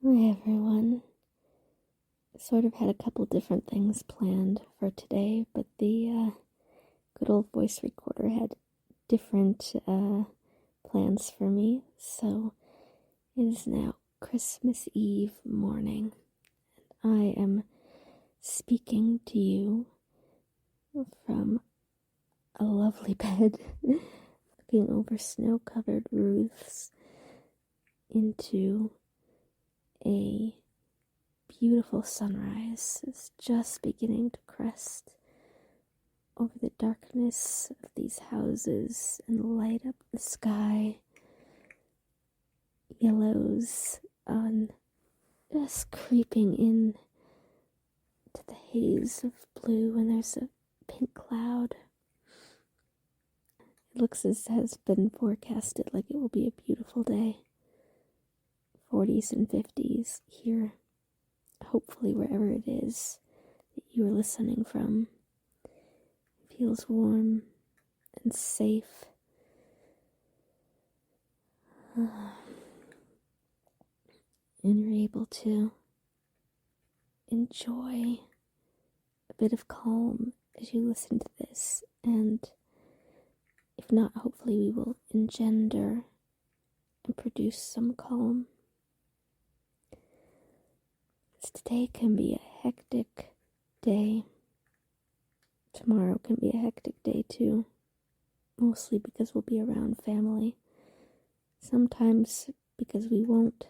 Hi everyone. Sort of had a couple different things planned for today, but the good old voice recorder had different plans for me. So it is now Christmas Eve morning. I am speaking to you from a lovely bed, looking over snow-covered roofs into a beautiful sunrise is just beginning to crest over the darkness of these houses and light up the sky. Yellows on just creeping in to the haze of blue, and there's a pink cloud. It looks as has been forecasted like it will be a beautiful day. 40s and 50s here. Hopefully wherever it is that you are listening from, it feels warm and safe. And you're able to enjoy a bit of calm as you listen to this, and if not, hopefully we will engender and produce some calm. Today can be a hectic day. Tomorrow can be a hectic day too, mostly because we'll be around family. Sometimes because we won't.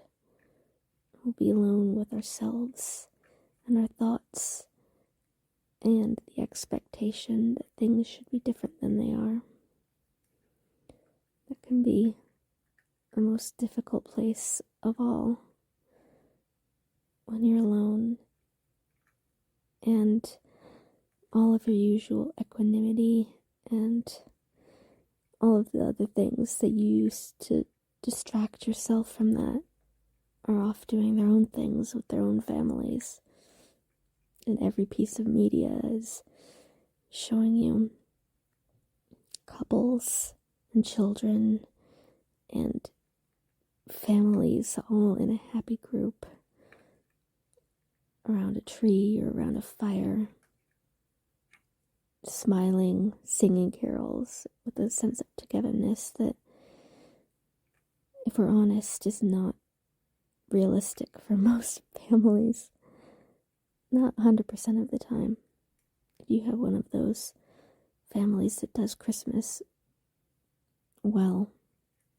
We'll be alone with ourselves and our thoughts and the expectation that things should be different than they are. That can be the most difficult place of all, when you're alone and all of your usual equanimity and all of the other things that you use to distract yourself from that are off doing their own things with their own families. And every piece of media is showing you couples and children and families all in a happy group around a tree or around a fire, smiling, singing carols with a sense of togetherness that, if we're honest, is not realistic for most families. Not 100% of the time. If you have one of those families that does Christmas well,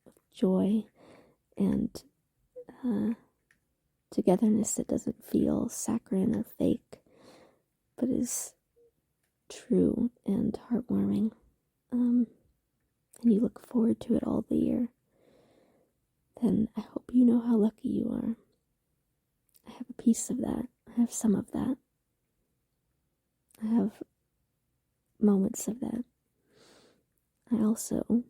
with joy and togetherness that doesn't feel saccharine or fake, but is true and heartwarming, and you look forward to it all the year, then I hope you know how lucky you are. I have a piece of that. I have some of that. I have moments of that. I also,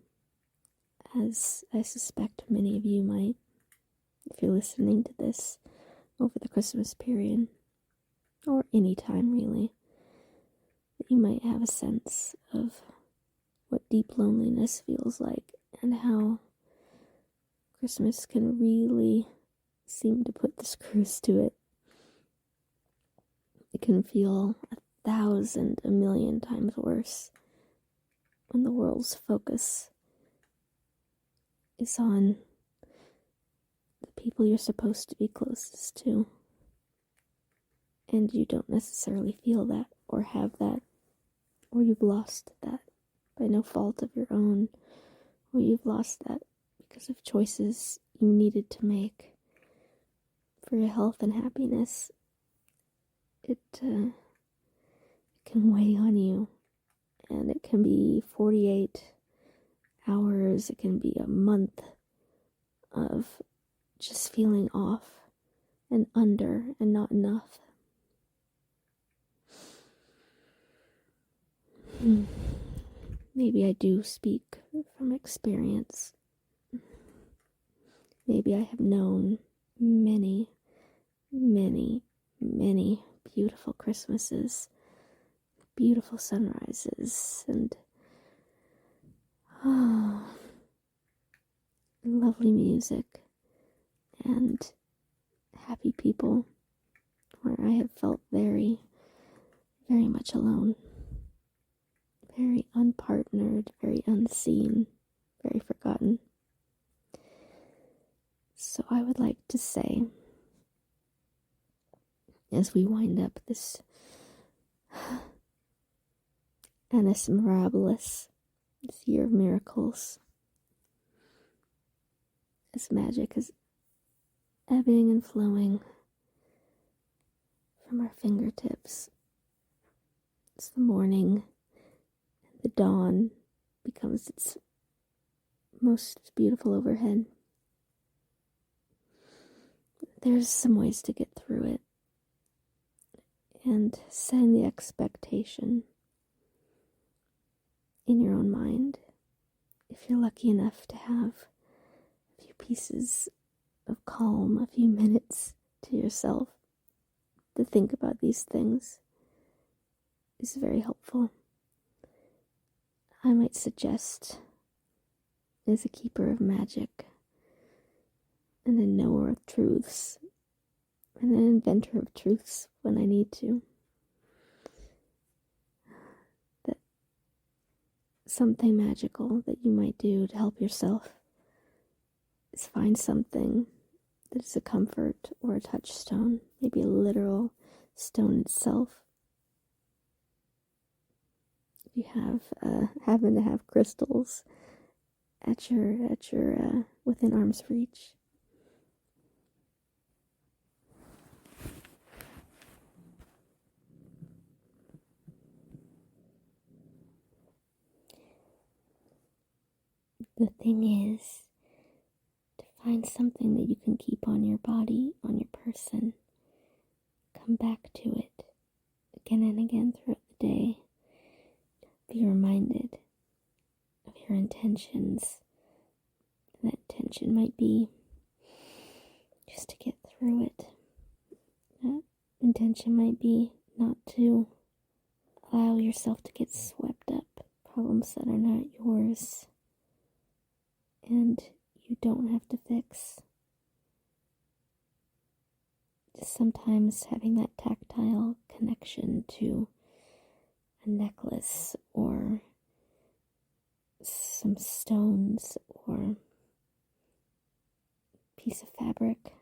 as I suspect many of you might, if you're listening to this over the Christmas period, or any time really, that you might have a sense of what deep loneliness feels like, and how Christmas can really seem to put the screws to it. It can feel 1,000, a million times worse when the world's focus is on the people you're supposed to be closest to, and you don't necessarily feel that or have that, or you've lost that by no fault of your own, or you've lost that because of choices you needed to make for your health and happiness. It can weigh on you, and it can be 48 hours, it can be a month of just feeling off and under and not enough. Maybe I do speak from experience. Maybe I have known many, many, many beautiful Christmases, beautiful sunrises, and lovely music, and happy people where I have felt very, very much alone, very unpartnered, very unseen, very forgotten. So I would like to say, as we wind up this Annus Mirabilis, this year of miracles, as magic is ebbing and flowing from our fingertips. It's the morning, and the dawn becomes its most beautiful overhead. There's some ways to get through it, and setting the expectation in your own mind. If you're lucky enough to have a few pieces of calm, a few minutes to yourself to think about these things, is very helpful. I might suggest, as a keeper of magic, and a knower of truths, and an inventor of truths when I need to, that something magical that you might do to help yourself is find something that is a comfort or a touchstone, maybe a literal stone itself. If you happen to have crystals at your within arm's reach, the thing is to find something that you can keep on your body, on your person. Come back to it again and again throughout the day. Be reminded of your intentions. That intention might be just to get through it. That intention might be not to allow yourself to get swept up problems that are not yours and you don't have to fix. Just sometimes having that tactile connection to a necklace or some stones or a piece of fabric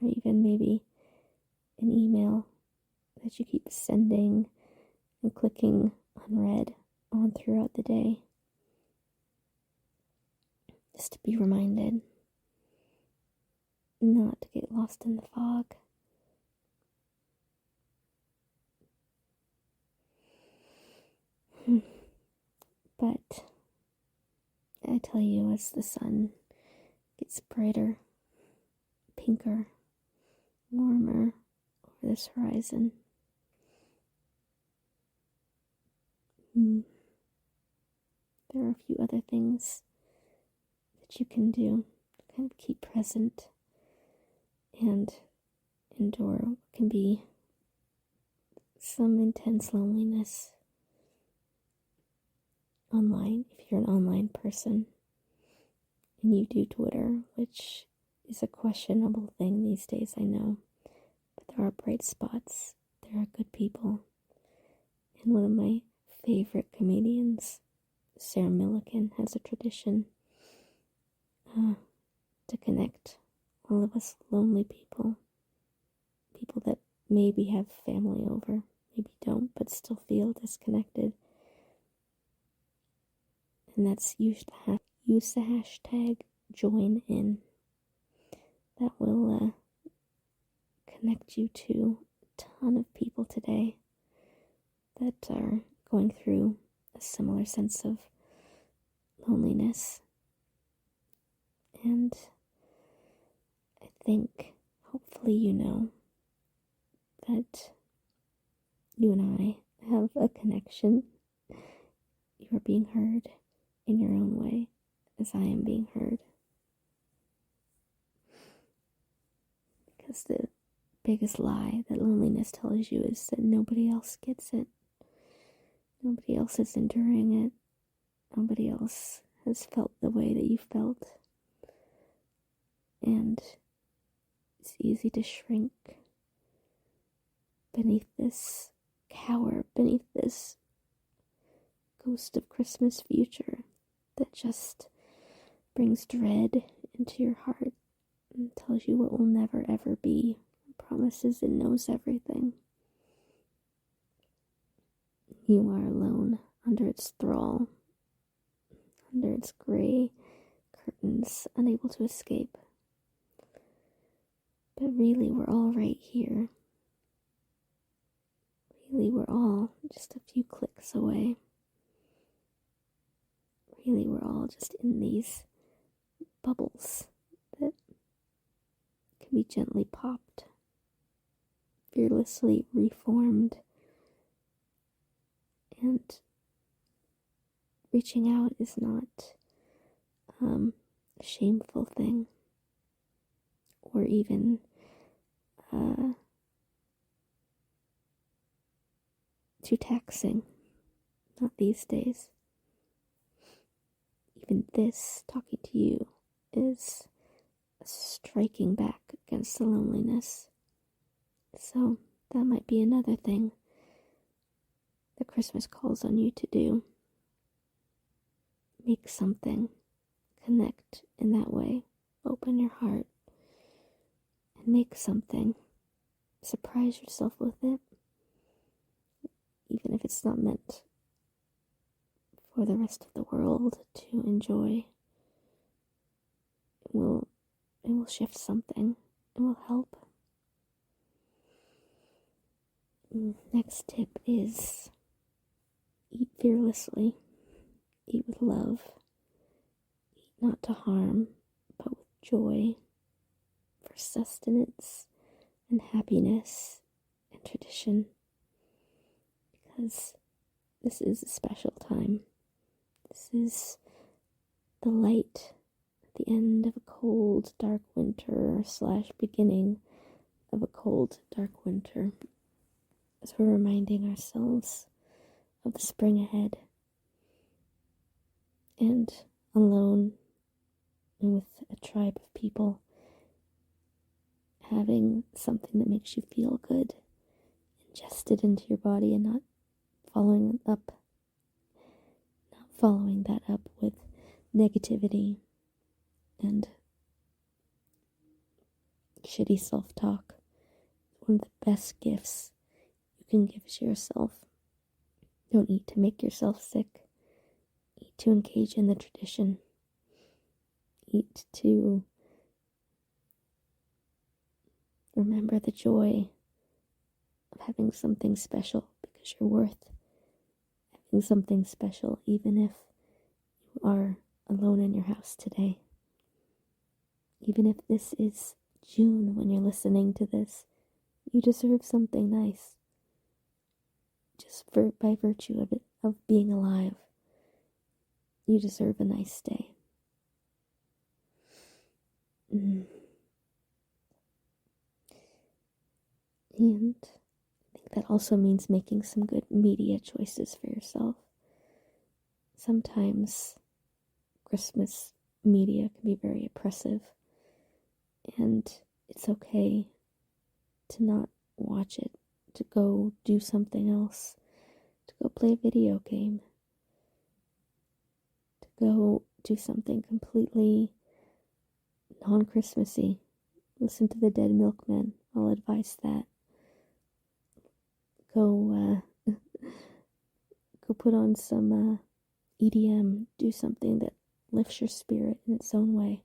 or even maybe an email that you keep sending and clicking unread on throughout the day. Just to be reminded not to get lost in the fog. But I tell you, as the sun gets brighter, pinker, warmer over this horizon, there are a few other things that you can do to kind of keep present and endure what can be some intense loneliness online, if you're an online person and you do Twitter, which is a questionable thing these days, I know, but there are bright spots, there are good people, and one of my favorite comedians, Sarah Millican, has a tradition to connect all of us lonely people that maybe have family over, maybe don't, but still feel disconnected. And that's use the hashtag join in. That will connect you to a ton of people today that are going through a similar sense of loneliness. And I think, hopefully you know, that you and I have a connection. You are being heard in your own way, as I am being heard. Because the biggest lie that loneliness tells you is that nobody else gets it. Nobody else is enduring it. Nobody else has felt the way that you felt. And it's easy to shrink beneath this, cower beneath this ghost of Christmas future that just brings dread into your heart and tells you what will never ever be, promises it knows everything. You are alone under its thrall, under its gray curtains, unable to escape. But really, we're all right here. Really, we're all just a few clicks away. Really, we're all just in these bubbles that can be gently popped, fearlessly reformed, and reaching out is not a shameful thing, or even too taxing. Not these days. Even this, talking to you, is striking back against the loneliness. So that might be another thing that Christmas calls on you to do. Make something. Connect in that way. Open your heart and make something. Surprise yourself with it. Even if it's not meant for the rest of the world to enjoy. It will shift something. It will help. Next tip is eat fearlessly. Eat with love. Eat not to harm, but with joy, for sustenance and happiness and tradition. Because this is a special time. This is the light at the end of a cold, dark winter / beginning of a cold, dark winter. As we're reminding ourselves of the spring ahead. And alone and with a tribe of people, having something that makes you feel good ingested into your body and not following that up with negativity and shitty self-talk. One of the best gifts you can give to yourself. Don't eat to make yourself sick. Eat to engage in the tradition. Eat to remember the joy of having something special, because you're worth having something special, even if you are alone in your house today. Even if this is June when you're listening to this, you deserve something nice. Just by virtue of it, of being alive, you deserve a nice day. And I think that also means making some good media choices for yourself. Sometimes Christmas media can be very oppressive, and it's okay to not watch it, to go do something else, to go play a video game, to go do something completely non-Christmassy. Listen to the Dead Milkmen. I'll advise that. Go put on some EDM. Do something that lifts your spirit in its own way.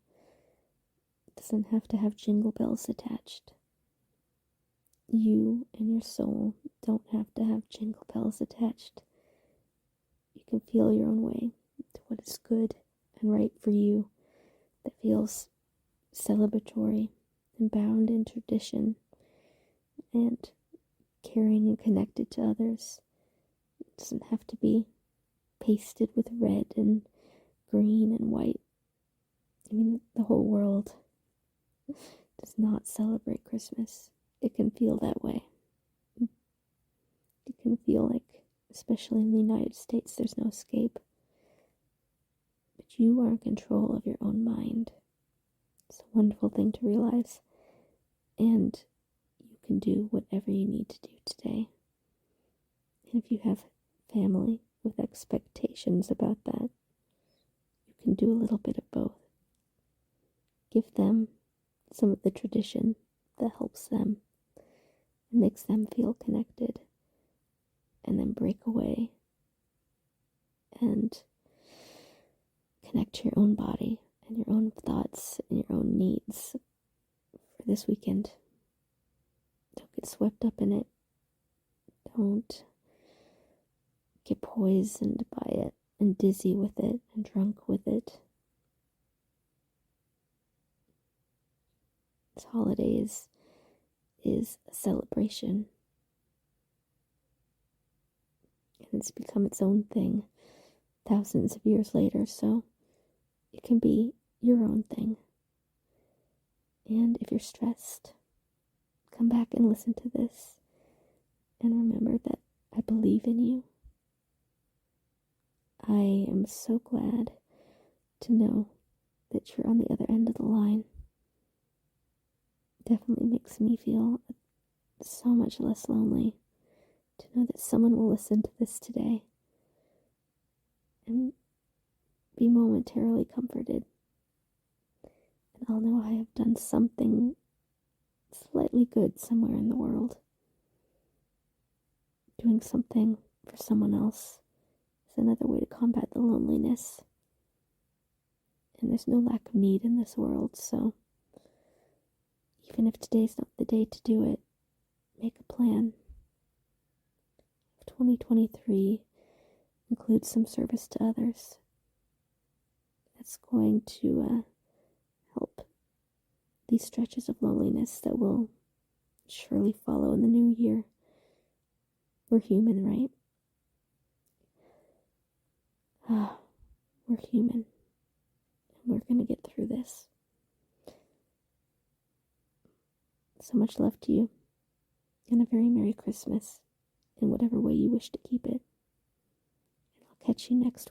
It doesn't have to have jingle bells attached. You and your soul don't have to have jingle bells attached. You can feel your own way to what is good and right for you, that feels celebratory and bound in tradition and caring and connected to others. It doesn't have to be pasted with red and green and white. I mean, the whole world does not celebrate Christmas. It can feel that way. It can feel like, especially in the United States, there's no escape. But you are in control of your own mind. It's a wonderful thing to realize. And you can do whatever you need to do today. And if you have family with expectations about that, you can do a little bit of both. Give them some of the tradition that helps them and makes them feel connected, and then break away and connect to your own body and your own thoughts and your own needs for this weekend. Don't get swept up in it. Don't get poisoned by it and dizzy with it and drunk with it. This holiday is a celebration. And it's become its own thing thousands of years later, so it can be your own thing. And if you're stressed, come back and listen to this and remember that I believe in you. I am so glad to know that you're on the other end of the line. Definitely makes me feel so much less lonely to know that someone will listen to this today and be momentarily comforted. And I'll know I have done something slightly good somewhere in the world. Doing something for someone else is another way to combat the loneliness. And there's no lack of need in this world, so even if today's not the day to do it, make a plan. 2023 includes some service to others. That's going to help these stretches of loneliness that will surely follow in the new year. We're human, right? We're human. And we're going to get through this. So much love to you. And a very Merry Christmas in whatever way you wish to keep it. And I'll catch you next week.